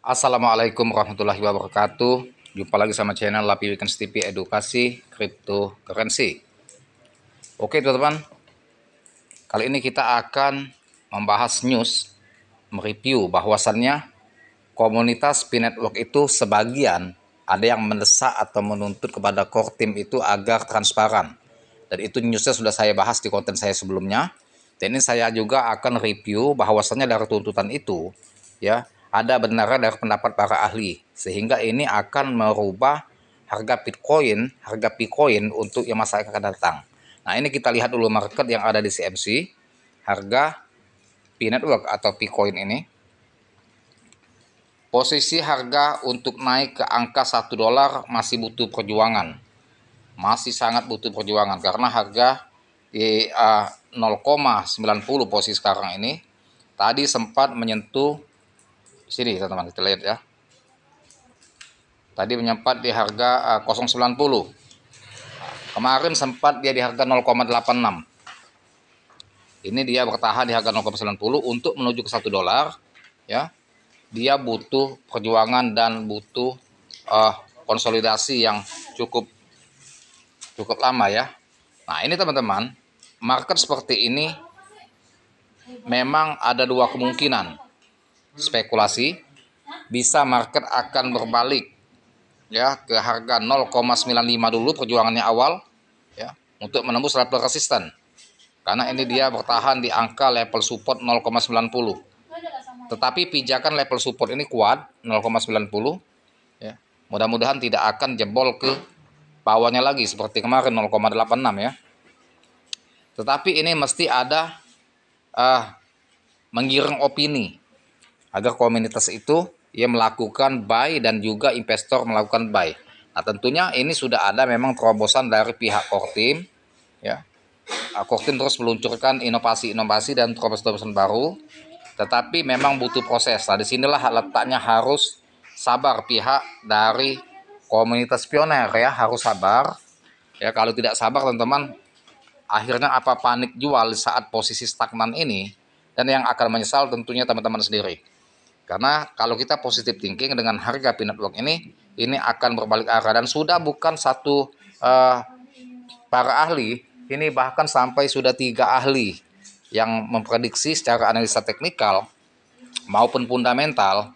Assalamualaikum warahmatullahi wabarakatuh. Jumpa lagi sama channel Lapi Weekends TV Edukasi Cryptocurrency. Oke teman-teman, kali ini kita akan membahas news, mereview bahwasannya komunitas P-Network itu sebagian ada yang mendesak atau menuntut kepada core team itu agar transparan. Dan itu newsnya sudah saya bahas di konten saya sebelumnya. Dan ini saya juga akan review bahwasannya dari tuntutan itu, ya, ada benarnya dari pendapat para ahli, sehingga ini akan merubah harga Bitcoin untuk yang masa akan datang. Nah, ini kita lihat dulu market yang ada di CMC, harga P-Network atau Bitcoin ini. Posisi harga untuk naik ke angka $1 masih butuh perjuangan. Masih sangat butuh perjuangan karena harga di 0,90 posisi sekarang ini tadi sempat menyentuh sini teman-teman, kita lihat ya. Tadi menyempat di harga 0,90. Kemarin sempat dia di harga 0,86. Ini dia bertahan di harga 0,90 untuk menuju ke $1 ya. Dia butuh perjuangan dan butuh konsolidasi yang cukup lama ya. Nah, ini teman-teman, market seperti ini memang ada dua kemungkinan. Spekulasi, bisa market akan berbalik ya ke harga 0,95 dulu perjuangannya awal ya untuk menembus level resisten. Karena ini dia bertahan di angka level support 0,90. Tetapi pijakan level support ini kuat 0,90 ya. Mudah-mudahan tidak akan jebol ke bawahnya lagi seperti kemarin 0,86 ya. Tetapi ini mesti ada menggiring opini agar komunitas itu ia melakukan buy dan juga investor melakukan buy. Nah, tentunya ini sudah ada memang terobosan dari pihak core team ya. Core team terus meluncurkan inovasi-inovasi dan terobosan baru, tetapi memang butuh proses. Nah, disinilah letaknya harus sabar pihak dari komunitas pioner ya, harus sabar. Ya, kalau tidak sabar teman-teman, akhirnya apa panik jual saat posisi stagnan ini, dan yang akan menyesal tentunya teman-teman sendiri. Karena kalau kita positive thinking dengan harga P-Network ini akan berbalik arah dan sudah bukan satu para ahli, ini bahkan sampai sudah 3 ahli yang memprediksi secara analisa teknikal maupun fundamental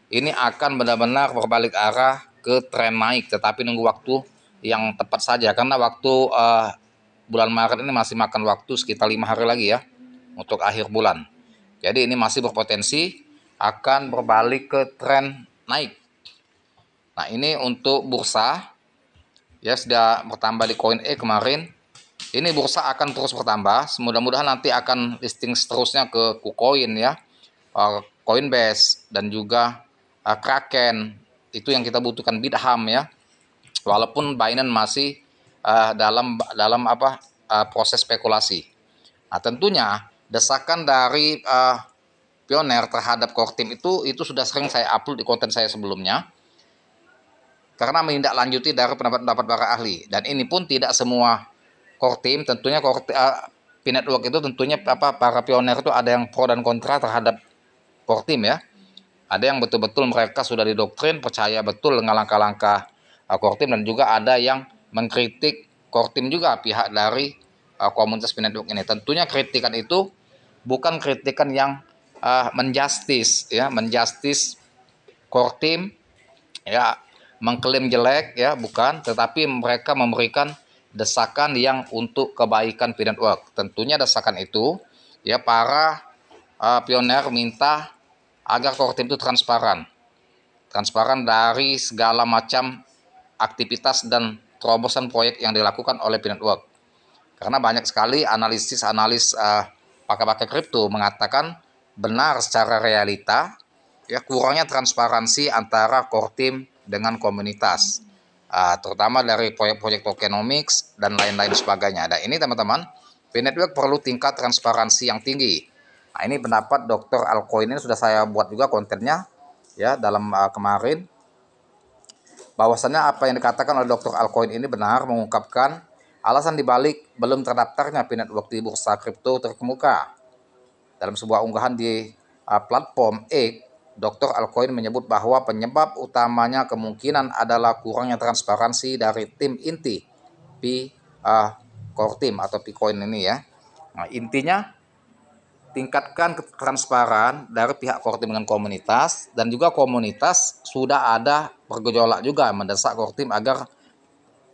ini akan benar-benar berbalik arah ke tren naik, tetapi nunggu waktu yang tepat saja karena waktu bulan Maret ini masih makan waktu sekitar 5 hari lagi ya untuk akhir bulan. Jadi ini masih berpotensi akan berbalik ke tren naik. Nah, ini untuk bursa ya sudah bertambah di Coin E kemarin. Ini bursa akan terus bertambah. Mudah-mudahan nanti akan listing seterusnya ke KuCoin ya, Coinbase dan juga Kraken. Itu yang kita butuhkan, Bitham ya. Walaupun Binance masih dalam proses spekulasi. Nah, tentunya desakan dari pioner terhadap core team itu sudah sering saya upload di konten saya sebelumnya karena menindaklanjuti dari pendapat-pendapat para ahli, dan ini pun tidak semua core team, tentunya P-Network itu tentunya para pioner itu ada yang pro dan kontra terhadap core team ya. Ada yang betul-betul mereka sudah didoktrin percaya betul dengan langkah-langkah core team, dan juga ada yang mengkritik core team juga pihak dari komunitas P-Network ini. Tentunya kritikan itu bukan kritikan yang menjustis core team ya, mengklaim jelek ya, bukan, tetapi mereka memberikan desakan yang untuk kebaikan P-Network. Tentunya desakan itu ya para pioner minta agar core team itu transparan dari segala macam aktivitas dan terobosan proyek yang dilakukan oleh P-Network. Karena banyak sekali analis pakar-pakar kripto mengatakan benar secara realita ya kurangnya transparansi antara core team dengan komunitas, terutama dari proyek-proyek tokenomics dan lain-lain sebagainya. Dan ini teman-teman, P-Network perlu tingkat transparansi yang tinggi. Nah, ini pendapat Dr. Alcoin, ini sudah saya buat juga kontennya ya dalam kemarin, bahwasannya apa yang dikatakan oleh Dr. Alcoin ini benar, mengungkapkan alasan dibalik belum terdaftarnya P-Network di bursa kripto terkemuka. Dalam sebuah unggahan di platform X, Dr. Alcoin menyebut bahwa penyebab utamanya kemungkinan adalah kurangnya transparansi dari tim inti core team atau Picoin ini ya. Nah, intinya tingkatkan transparan dari pihak core team dengan komunitas, dan juga komunitas sudah ada bergejolak juga mendesak core team agar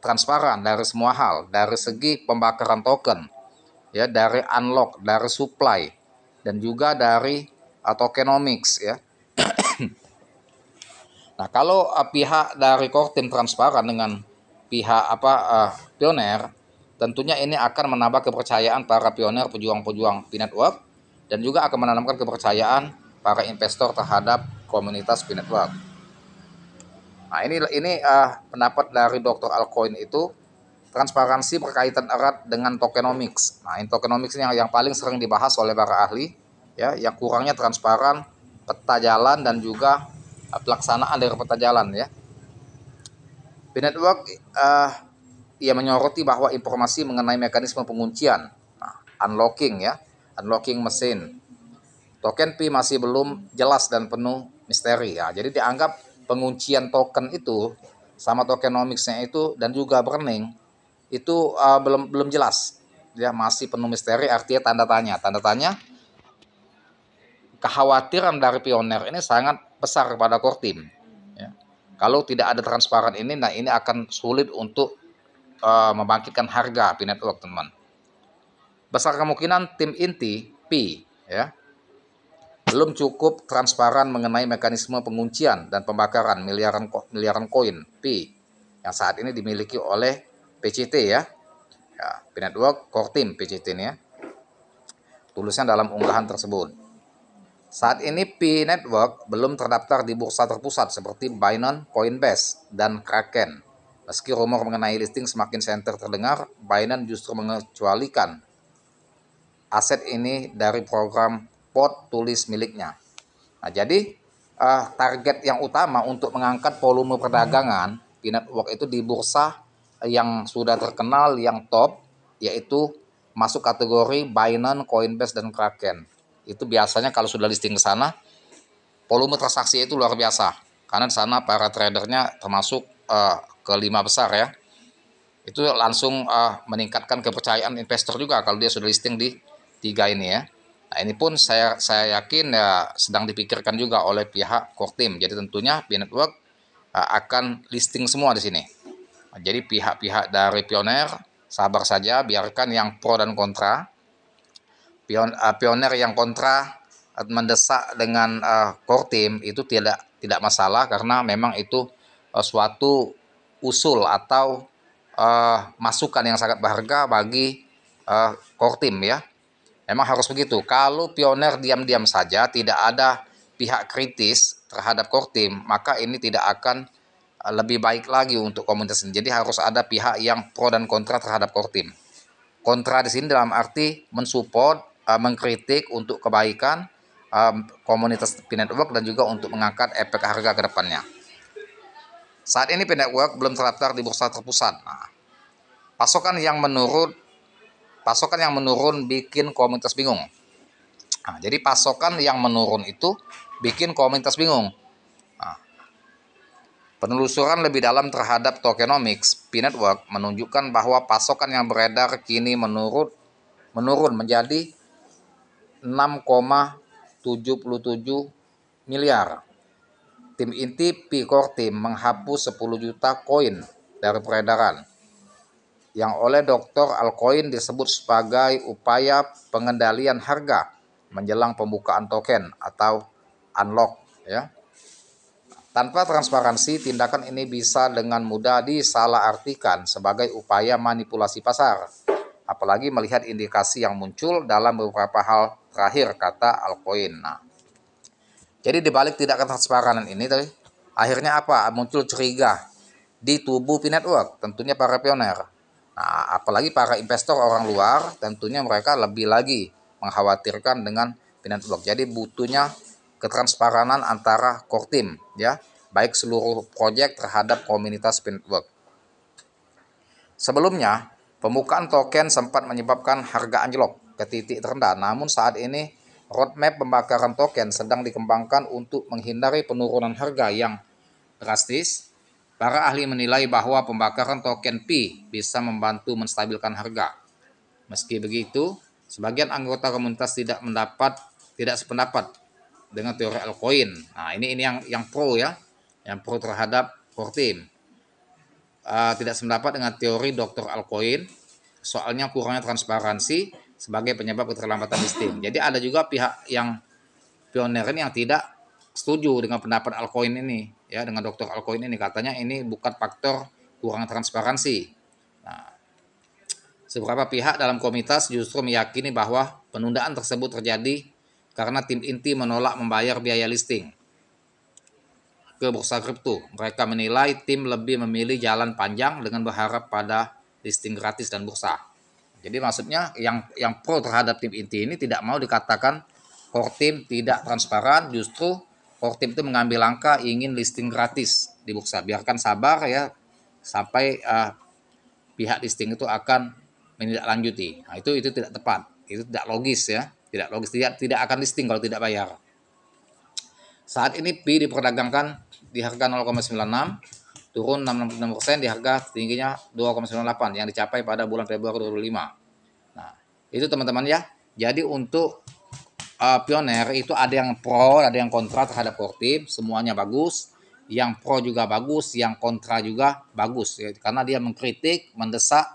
transparan dari semua hal, dari segi pembakaran token, ya, dari unlock, dari supply, dan juga dari tokenomics ya. Nah, kalau pihak dari core team transparan dengan pihak pioner, tentunya ini akan menambah kepercayaan para pioner pejuang-pejuang P-Network dan juga akan menanamkan kepercayaan para investor terhadap komunitas P-Network. Nah, ini pendapat dari Dr. Alcoin itu, transparansi berkaitan erat dengan tokenomics. Nah, ini tokenomics ini yang paling sering dibahas oleh para ahli, ya, yang kurangnya transparan peta jalan dan juga pelaksanaan dari peta jalan ya. P-Network ia menyoroti bahwa informasi mengenai mekanisme penguncian, unlocking ya, unlocking mesin token P masih belum jelas dan penuh misteri ya. Jadi dianggap penguncian token itu sama tokenomicsnya itu dan juga burning itu belum jelas ya, masih penuh misteri, artinya tanda tanya. Kekhawatiran dari pioner ini sangat besar kepada core team ya. Kalau tidak ada transparan ini, nah ini akan sulit untuk membangkitkan harga P-Network, teman. Besar kemungkinan tim inti P ya belum cukup transparan mengenai mekanisme penguncian dan pembakaran miliaran koin P yang saat ini dimiliki oleh PCT ya. P-Network Core Team PCT ini ya. Tulisnya dalam unggahan tersebut. Saat ini P-Network belum terdaftar di bursa terpusat seperti Binance, Coinbase, dan Kraken. Meski rumor mengenai listing semakin santer terdengar, Binance justru mengecualikan aset ini dari program pot tulis miliknya. Nah, jadi target yang utama untuk mengangkat volume perdagangan P-Network itu di bursa yang sudah terkenal, yang top, yaitu masuk kategori Binance, Coinbase, dan Kraken. Itu biasanya kalau sudah listing ke sana, volume transaksi itu luar biasa. Karena di sana para tradernya termasuk ke 5 besar ya. Itu langsung meningkatkan kepercayaan investor juga kalau dia sudah listing di 3 ini ya. Nah, ini pun saya yakin ya sedang dipikirkan juga oleh pihak core team. Jadi tentunya P-Network akan listing semua di sini. Nah, jadi pihak-pihak dari pioner sabar saja, biarkan yang pro dan kontra. Pioner yang kontra mendesak dengan core team itu tidak masalah, karena memang itu suatu usul atau masukan yang sangat berharga bagi core team ya. Memang harus begitu. Kalau pioner diam-diam saja, tidak ada pihak kritis terhadap core team, maka ini tidak akan lebih baik lagi untuk komunitas ini. Jadi harus ada pihak yang pro dan kontra terhadap core team. Kontra di sini dalam arti mensupport, mengkritik untuk kebaikan komunitas P-Network dan juga untuk mengangkat efek harga ke depannya. Saat ini P-Network belum terdaftar di bursa terpusat. Nah, pasokan yang menurun bikin komunitas bingung. Nah, jadi pasokan yang menurun itu bikin komunitas bingung. Nah, penelusuran lebih dalam terhadap tokenomics P-Network menunjukkan bahwa pasokan yang beredar kini menurun menjadi 6,77 miliar. Tim inti P-Core Team menghapus 10 juta koin dari peredaran, yang oleh Dr. Alcoin disebut sebagai upaya pengendalian harga menjelang pembukaan token atau unlock ya. Tanpa transparansi, tindakan ini bisa dengan mudah disalahartikan sebagai upaya manipulasi pasar. Apalagi melihat indikasi yang muncul dalam beberapa hal terakhir, kata Alcoin. Nah, jadi dibalik tidak transparan ini, akhirnya apa? Muncul curiga di tubuh P-Network, tentunya para pioner. Nah, apalagi para investor orang luar, tentunya mereka lebih lagi mengkhawatirkan dengan P-Network. Jadi butuhnya ketransparanan antara core team ya, baik seluruh proyek terhadap komunitas P-Network. Sebelumnya, pembukaan token sempat menyebabkan harga anjlok ke titik terendah, namun saat ini roadmap pembakaran token sedang dikembangkan untuk menghindari penurunan harga yang drastis. Para ahli menilai bahwa pembakaran token Pi bisa membantu menstabilkan harga. Meski begitu, sebagian anggota komunitas tidak sependapat dengan teori altcoin. Nah, ini yang pro ya, yang pro terhadap core team. Tidak sependapat dengan teori Dr. Altcoin, soalnya kurangnya transparansi sebagai penyebab keterlambatan listing. Jadi ada juga pihak yang pioner ini yang tidak setuju dengan pendapat altcoin ini, ya, dengan Dr. Altcoin ini, katanya ini bukan faktor kurang transparansi. Nah, beberapa pihak dalam komunitas justru meyakini bahwa penundaan tersebut terjadi karena tim inti menolak membayar biaya listing ke bursa kripto. Mereka menilai tim lebih memilih jalan panjang dengan berharap pada listing gratis dan bursa. Jadi maksudnya yang pro terhadap tim inti ini tidak mau dikatakan core team tidak transparan, justru core team itu mengambil langkah ingin listing gratis di bursa. Biarkan sabar ya sampai pihak listing itu akan menindaklanjuti. Nah, itu tidak tepat. Itu tidak logis ya. Tidak logis, tidak akan listing kalau tidak bayar. Saat ini Pi diperdagangkan di harga 0,96, turun 66% di harga tingginya 2,98 yang dicapai pada bulan Februari 2025. Nah, itu teman-teman ya. Jadi untuk pioner itu ada yang pro, ada yang kontra terhadap core team, semuanya bagus. Yang pro juga bagus, yang kontra juga bagus ya, karena dia mengkritik, mendesak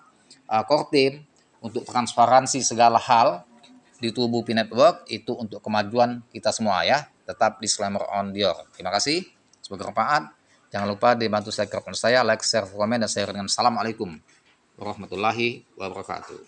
core team untuk transparansi segala hal di tubuh Pi Network itu untuk kemajuan kita semua ya. Tetap disclaimer on Dior. Terima kasih. Semoga bermanfaat. Jangan lupa dibantu subscribe channel saya, like, share, komen, dan share dengan assalamualaikum warahmatullahi wabarakatuh.